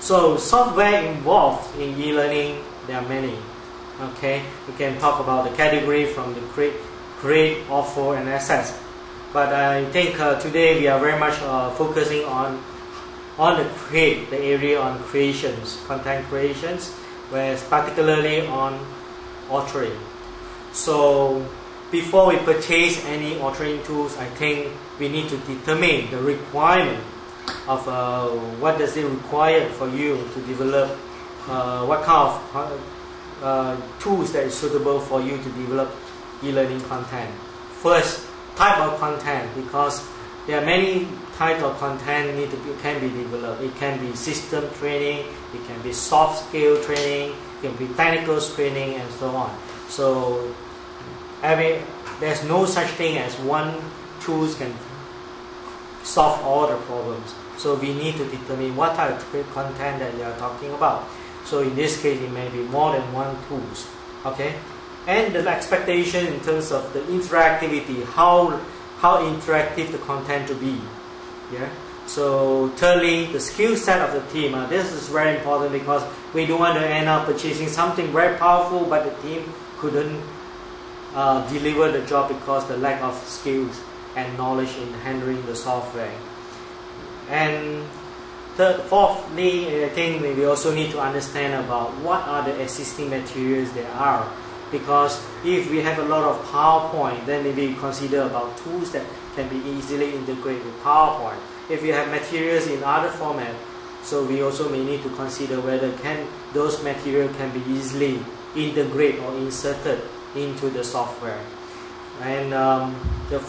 So software involved in e-learning, there are many. Okay, we can talk about the category from the create, offer, and access. But I think today we are very much focusing on the area on creations, content creations, whereas particularly on authoring. So before we purchase any authoring tools, I think we need to determine the requirement of what does it require for you to develop, what kind of tools that is suitable for you to develop e-learning content. First, type of content, because there are many types of content can be developed. It can be system training, it can be soft skill training, it can be technical training, and so on. So there's no such thing as one tool can solve all the problems. So we need to determine what type of content that we are talking about. So in this case, it may be more than one tools. Okay, and the expectation in terms of the interactivity, how interactive the content to be. Yeah. So thirdly, the skill set of the team. This is very important because we don't want to end up purchasing something very powerful, but the team couldn't deliver the job because the lack of skills and knowledge in handling the software. And fourthly, I think we also need to understand about what are the existing materials there are. Because if we have a lot of PowerPoint, then maybe consider about tools that can be easily integrated with PowerPoint. If you have materials in other format, so we also may need to consider whether those materials can be easily integrated or inserted into the software. And the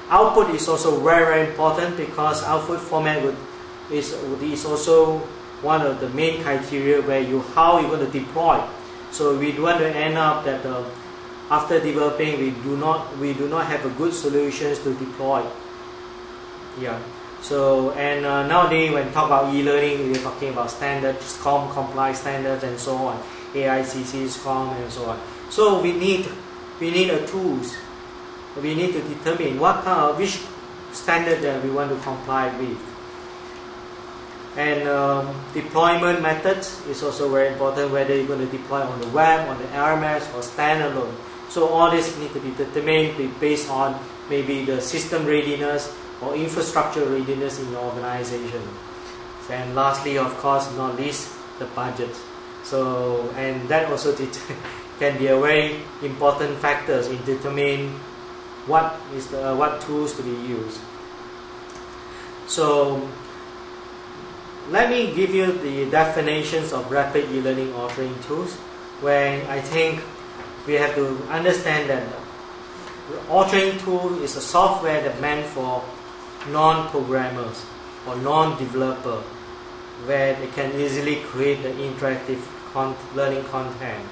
output is also very, very important, because output format is also one of the main criteria where how you're going to deploy. So we don't want to end up that after developing we do not have a good solutions to deploy. Yeah. So and nowadays when talk about e-learning, we're talking about standards, SCORM compliance standards, and so on, AICC, SCORM, and so on. So we need a tools. We need to determine which standard that we want to comply with. And deployment methods is also very important, whether you're going to deploy on the web, on the LMS, or standalone. So all this need to be determined based on maybe the system readiness or infrastructure readiness in your organization. And lastly, of course, not least, the budget. So, and that also can be a very important factors in determining what tools to be used. So let me give you the definitions of rapid e-learning authoring tools, where I think we have to understand that authoring tool is a software that meant for non-programmers or non-developer, where they can easily create the interactive learning content.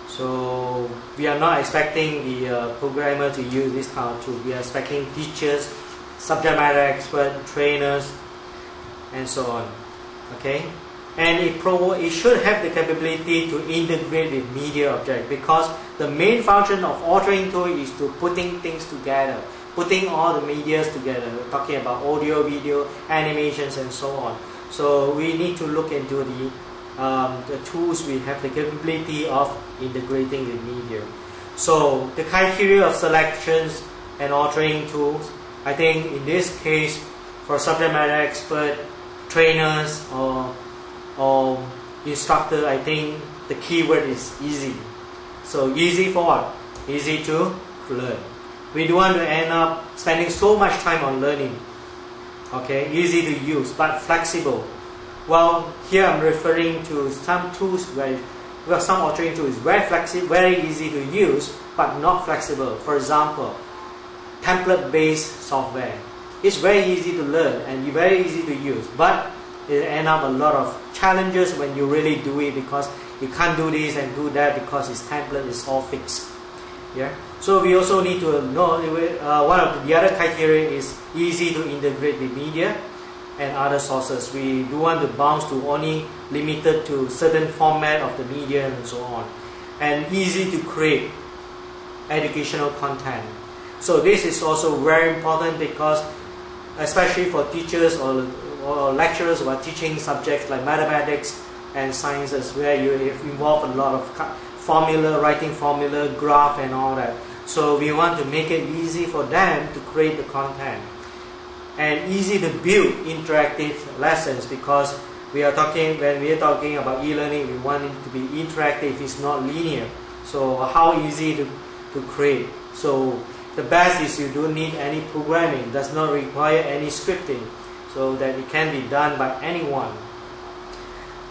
So we are not expecting the programmer to use this kind of tool. We are expecting teachers, subject matter experts, trainers, and so on. Okay, and it should have the capability to integrate with media object, because the main function of authoring tool is to putting things together, putting all the medias together. We're talking about audio, video, animations, and so on. So we need to look into the tools we have the capability of integrating with media. So the criteria of selections and authoring tools, I think in this case for subject matter expert, trainers, or instructor, I think the keyword is easy. So easy for what? Easy to learn. We don't want to end up spending so much time on learning. Okay, easy to use but flexible. Well, here I'm referring to some tools where some authoring tools very flexible, very easy to use, but not flexible. For example, template-based software. It's very easy to learn and very easy to use, but it ends up a lot of challenges when you really do it, because you can't do this and do that because its template is all fixed. Yeah. So we also need to know one of the other criteria is easy to integrate with media and other sources. We do want to bounce to only limited to certain format of the media and so on, and easy to create educational content. So this is also very important, because especially for teachers or or lecturers who are teaching subjects like mathematics and sciences, where you involve a lot of formula, writing formula, graph and all that. So we want to make it easy for them to create the content and easy to build interactive lessons, because when we are talking about e-learning, we want it to be interactive. It's not linear. So how easy to create? So the best is you don't need any programming, does not require any scripting, so that it can be done by anyone,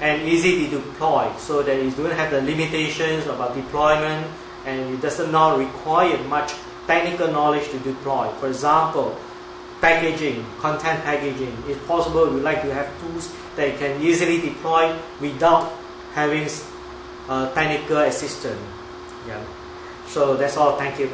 and easy to deploy, so that you don't have the limitations about deployment, and it does not require much technical knowledge to deploy. For example, packaging, content packaging. If possible, we like to have tools that you can easily deploy without having technical assistance. Yeah. So that's all. Thank you.